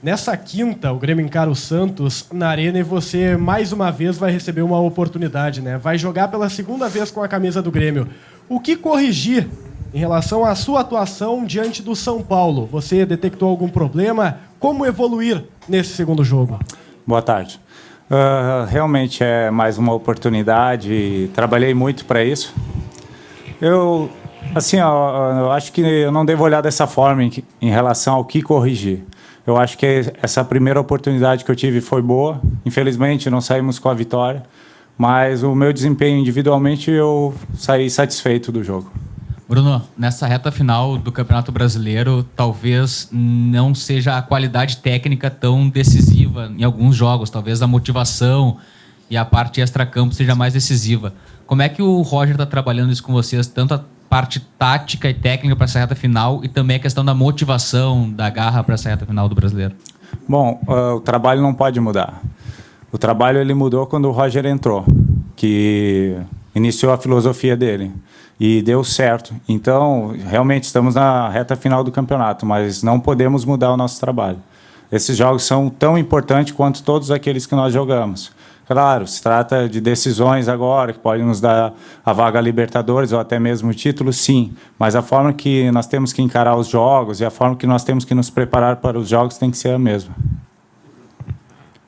Nessa quinta, o Grêmio encara o Santos na Arena e você, mais uma vez, vai receber uma oportunidade, né? Vai jogar pela segunda vez com a camisa do Grêmio. O que corrigir em relação à sua atuação diante do São Paulo? Você detectou algum problema? Como evoluir nesse segundo jogo? Boa tarde. Realmente é mais uma oportunidade. Trabalhei muito para isso. Eu acho que eu não devo olhar dessa forma em relação ao que corrigir. Eu acho que essa primeira oportunidade que eu tive foi boa. Infelizmente, não saímos com a vitória. Mas o meu desempenho individualmente, eu saí satisfeito do jogo. Bruno, nessa reta final do Campeonato Brasileiro, talvez não seja a qualidade técnica tão decisiva em alguns jogos. Talvez a motivação e a parte extra-campo seja mais decisiva. Como é que o Roger está trabalhando isso com vocês? Tanto a parte tática e técnica para essa reta final e também a questão da motivação, da garra para essa reta final do Brasileiro? Bom, o trabalho não pode mudar. O trabalho ele mudou quando o Roger entrou, que iniciou a filosofia dele e deu certo. Então, realmente estamos na reta final do campeonato, mas não podemos mudar o nosso trabalho. Esses jogos são tão importantes quanto todos aqueles que nós jogamos. Claro, se trata de decisões agora, que podem nos dar a vaga a Libertadores ou até mesmo o título, sim. Mas a forma que nós temos que encarar os jogos e a forma que nós temos que nos preparar para os jogos tem que ser a mesma.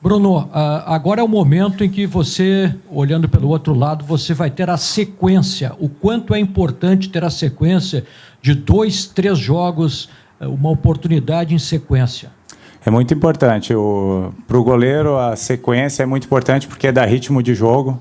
Bruno, agora é o momento em que você, olhando pelo outro lado, você vai ter a sequência. O quanto é importante ter a sequência de 2, 3 jogos, uma oportunidade em sequência? É muito importante. Para o goleiro, a sequência é muito importante porque dá ritmo de jogo.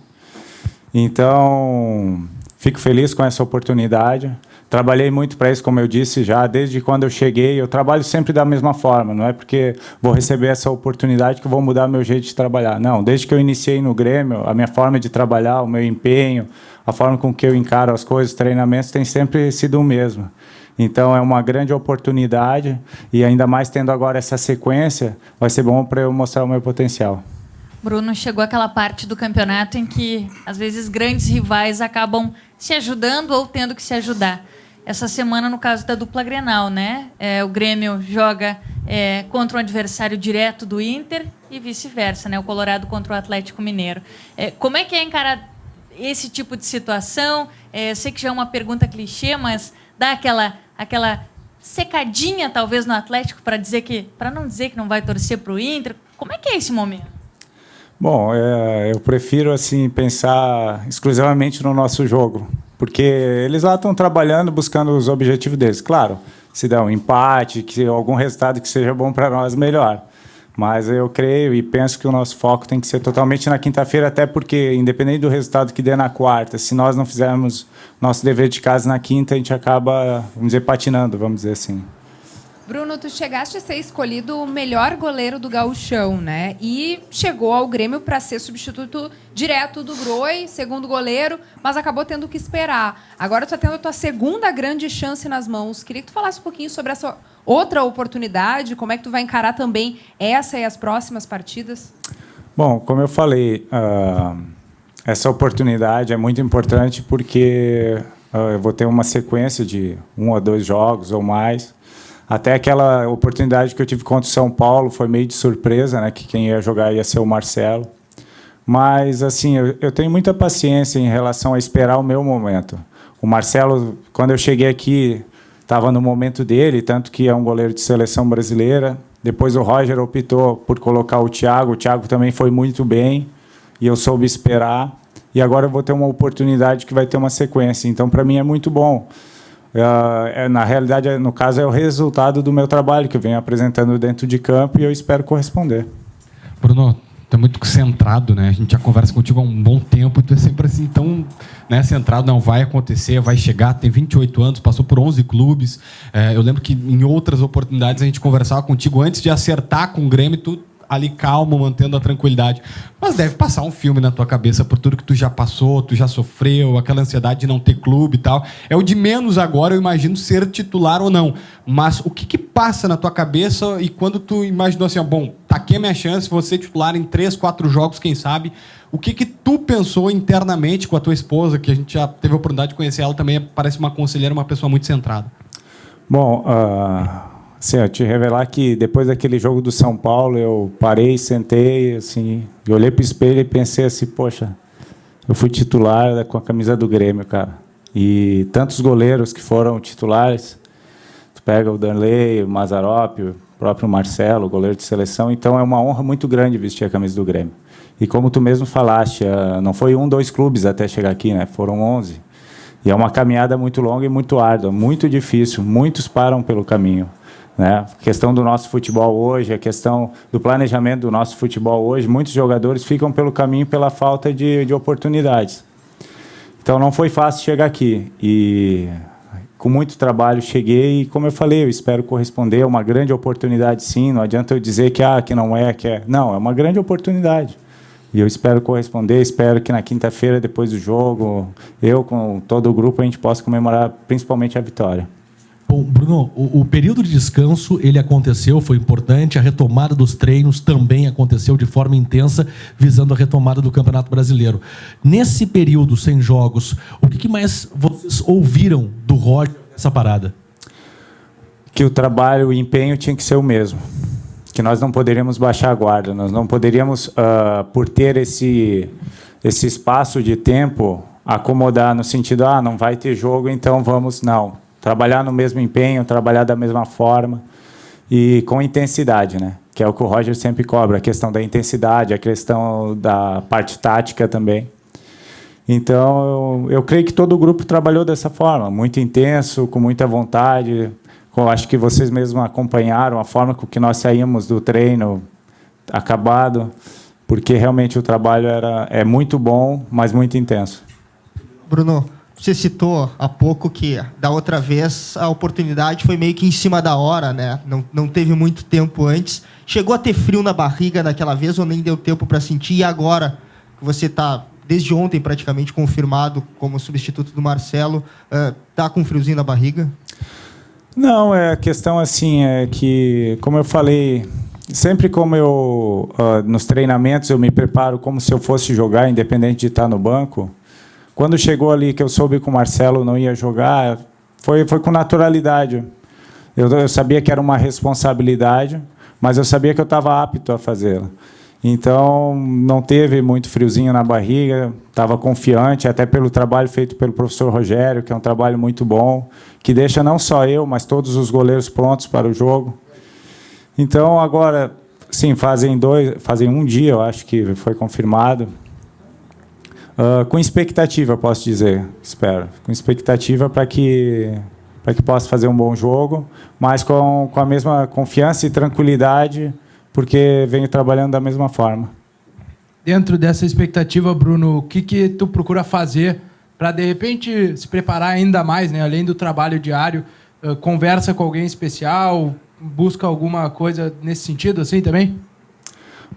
Então, fico feliz com essa oportunidade. Trabalhei muito para isso, como eu disse já, desde quando eu cheguei. Eu trabalho sempre da mesma forma. Não é porque vou receber essa oportunidade que eu vou mudar meu jeito de trabalhar. Não, desde que eu iniciei no Grêmio, a minha forma de trabalhar, o meu empenho, a forma com que eu encaro as coisas, os treinamentos, tem sempre sido o mesmo. Então, é uma grande oportunidade e ainda mais tendo agora essa sequência, vai ser bom para eu mostrar o meu potencial. Bruno, chegou aquela parte do campeonato em que, às vezes, grandes rivais acabam se ajudando ou tendo que se ajudar. Essa semana, no caso da dupla Grenal, né? O Grêmio joga contra um adversário direto do Inter e vice-versa, né? O Colorado contra o Atlético Mineiro. Como é que é encarar esse tipo de situação? Eu sei que já é uma pergunta clichê, mas dá aquela secadinha, talvez, no Atlético para não dizer que não vai torcer para o Inter. Como é que é esse momento? Bom, eu prefiro assim pensar exclusivamente no nosso jogo, porque eles lá estão trabalhando, buscando os objetivos deles. Claro, se der um empate, que algum resultado que seja bom para nós, melhor. Mas eu creio e penso que o nosso foco tem que ser totalmente na quinta-feira, até porque, independente do resultado que dê na quarta, se nós não fizermos nosso dever de casa na quinta, a gente acaba, vamos dizer, patinando, vamos dizer assim. Bruno, tu chegaste a ser escolhido o melhor goleiro do Gauchão, né? E chegou ao Grêmio para ser substituto direto do Groi, segundo goleiro, mas acabou tendo que esperar. Agora tu está tendo a tua segunda grande chance nas mãos. Queria que tu falasse um pouquinho sobre essa outra oportunidade, como é que tu vai encarar também essa e as próximas partidas? Bom, como eu falei, essa oportunidade é muito importante porque eu vou ter uma sequência de 1 a 2 jogos ou mais. Até aquela oportunidade que eu tive contra o São Paulo foi meio de surpresa, né? Que quem ia jogar ia ser o Marcelo. Mas, assim, eu tenho muita paciência em relação a esperar o meu momento. O Marcelo, quando eu cheguei aqui, estava no momento dele, tanto que é um goleiro de seleção brasileira. Depois o Roger optou por colocar o Thiago. O Thiago também foi muito bem e eu soube esperar. E agora eu vou ter uma oportunidade que vai ter uma sequência. Então, para mim, é muito bom. Na realidade, no caso, é o resultado do meu trabalho que eu venho apresentando dentro de campo e eu espero corresponder. Bruno, tu é muito centrado, né? A gente já conversa contigo há um bom tempo e tu é sempre assim tão, né, centrado, não vai acontecer, vai chegar, tem 28 anos, passou por 11 clubes. Eu lembro que em outras oportunidades a gente conversava contigo antes de acertar com o Grêmio, tu ali calmo, mantendo a tranquilidade. Mas deve passar um filme na tua cabeça por tudo que tu já passou, tu já sofreu, aquela ansiedade de não ter clube e tal. É o de menos agora, eu imagino, ser titular ou não. Mas o que passa na tua cabeça e quando tu imaginou assim, bom, tá aqui a minha chance, vou ser titular em 3, 4 jogos, quem sabe? O que tu pensou internamente com a tua esposa, que a gente já teve a oportunidade de conhecer ela também, parece uma conselheira, uma pessoa muito centrada. Bom, Assim, eu te revelar que depois daquele jogo do São Paulo, eu parei, sentei, assim, e olhei pro espelho e pensei assim, poxa, eu fui titular com a camisa do Grêmio, cara. E tantos goleiros que foram titulares, tu pega o Danley, o Mazzaropi, o próprio Marcelo, goleiro de seleção, então é uma honra muito grande vestir a camisa do Grêmio. E como tu mesmo falaste, não foi 1, 2 clubes até chegar aqui, né? Foram 11. E é uma caminhada muito longa e muito árdua, muito difícil, muitos param pelo caminho. Né? A questão do nosso futebol hoje, a questão do planejamento do nosso futebol hoje, muitos jogadores ficam pelo caminho pela falta de oportunidades. Então não foi fácil chegar aqui e com muito trabalho cheguei e, como eu falei, eu espero corresponder, é uma grande oportunidade sim, não adianta eu dizer que não é, que é. Não, é uma grande oportunidade. E eu espero corresponder, espero que na quinta-feira, depois do jogo, eu com todo o grupo, a gente possa comemorar principalmente a vitória. Bom, Bruno, o período de descanso, ele aconteceu, foi importante, a retomada dos treinos também aconteceu de forma intensa, visando a retomada do Campeonato Brasileiro. Nesse período sem jogos, o que mais vocês ouviram do Roger nessa parada? Que o trabalho, o empenho tinha que ser o mesmo. Que nós não poderíamos baixar a guarda, nós não poderíamos, por ter esse espaço de tempo, acomodar no sentido, não vai ter jogo, então vamos, não. Trabalhar no mesmo empenho, trabalhar da mesma forma e com intensidade, né? Que é o que o Roger sempre cobra, a questão da intensidade, a questão da parte tática também. Então, eu creio que todo o grupo trabalhou dessa forma, muito intenso, com muita vontade. Acho que vocês mesmos acompanharam a forma com que nós saímos do treino acabado, porque realmente o trabalho é muito bom, mas muito intenso. Bruno, você citou há pouco que, da outra vez, a oportunidade foi meio que em cima da hora, né? Não teve muito tempo antes. Chegou a ter frio na barriga naquela vez ou nem deu tempo para sentir? E agora, que você está, desde ontem, praticamente confirmado como substituto do Marcelo, está com um friozinho na barriga? Não, a questão assim é que, como eu falei, sempre como eu, nos treinamentos, eu me preparo como se eu fosse jogar, independente de estar no banco. Quando chegou ali que eu soube que o Marcelo não ia jogar, foi com naturalidade. Eu sabia que era uma responsabilidade, mas eu sabia que eu estava apto a fazê-la. Então, não teve muito friozinho na barriga, estava confiante, até pelo trabalho feito pelo professor Rogério, que é um trabalho muito bom, que deixa não só eu, mas todos os goleiros prontos para o jogo. Então, agora, sim, fazem um dia, eu acho que foi confirmado. Com expectativa, posso dizer, espero. Com expectativa para que possa fazer um bom jogo, mas com a mesma confiança e tranquilidade, porque venho trabalhando da mesma forma. Dentro dessa expectativa, Bruno, o que tu procura fazer para, de repente, se preparar ainda mais, né? Além do trabalho diário, conversa com alguém especial, busca alguma coisa nesse sentido assim também?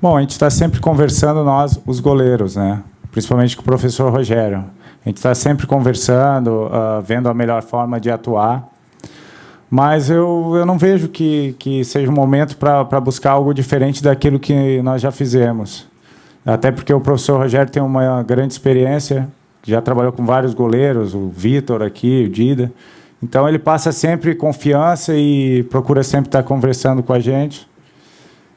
Bom, a gente está sempre conversando, nós, os goleiros, né? Principalmente com o professor Rogério. A gente está sempre conversando, vendo a melhor forma de atuar. Mas eu não vejo que seja um momento para buscar algo diferente daquilo que nós já fizemos. Até porque o professor Rogério tem uma grande experiência, já trabalhou com vários goleiros, o Vitor aqui, o Dida. Então, ele passa sempre confiança e procura sempre estar conversando com a gente.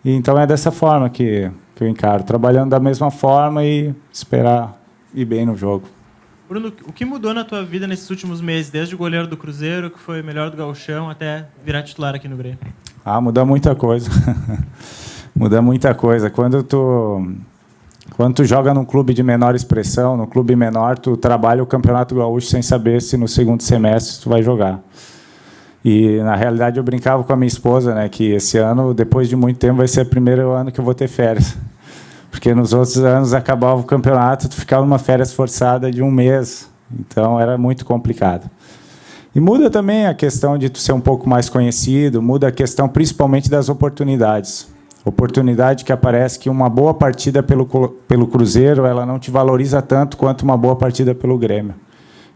E, então, é dessa forma que eu encaro, trabalhando da mesma forma e esperar ir bem no jogo. Bruno, o que mudou na tua vida nesses últimos meses, desde o goleiro do Cruzeiro, que foi o melhor do Gauchão, até virar titular aqui no Grêmio? Muda muita coisa. Muda muita coisa. Quando tu joga num clube de menor expressão, num clube menor, tu trabalha o Campeonato Gaúcho sem saber se no segundo semestre tu vai jogar. E, na realidade, eu brincava com a minha esposa, né, que esse ano, depois de muito tempo, vai ser o primeiro ano que eu vou ter férias. Porque nos outros anos acabava o campeonato, tu ficava numa férias forçada de um mês. Então, era muito complicado. E muda também a questão de tu ser um pouco mais conhecido, muda a questão principalmente das oportunidades. Oportunidade que aparece que uma boa partida pelo Cruzeiro, ela não te valoriza tanto quanto uma boa partida pelo Grêmio.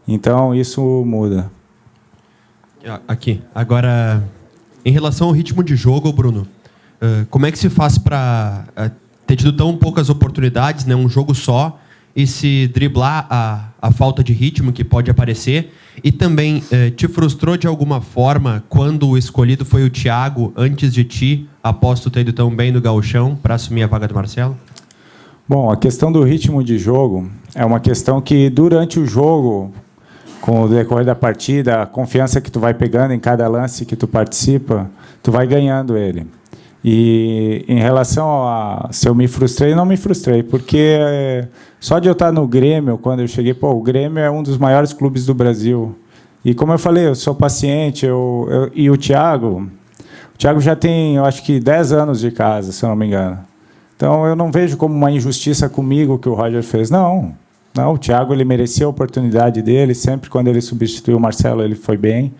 Então, isso muda. Aqui. Agora, em relação ao ritmo de jogo, Bruno, como é que se faz para ter tido tão poucas oportunidades, né, um jogo só, e se driblar a falta de ritmo que pode aparecer? E também, te frustrou de alguma forma quando o escolhido foi o Thiago antes de ti, após tu ter ido tão bem no Gauchão, para assumir a vaga do Marcelo? Bom, a questão do ritmo de jogo é uma questão que, durante o jogo, com o decorrer da partida, a confiança que tu vai pegando em cada lance que tu participa, tu vai ganhando ele. E em relação a se eu me frustrei, não me frustrei, porque só de eu estar no Grêmio, quando eu cheguei, o Grêmio é um dos maiores clubes do Brasil. E como eu falei, eu sou paciente, e o Thiago já tem, eu acho que 10 anos de casa, se eu não me engano. Então eu não vejo como uma injustiça comigo que o Roger fez. Não, o Thiago ele merecia a oportunidade dele, sempre quando ele substituiu o Marcelo ele foi bem.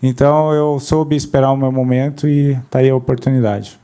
Então, eu soube esperar o meu momento e está aí a oportunidade.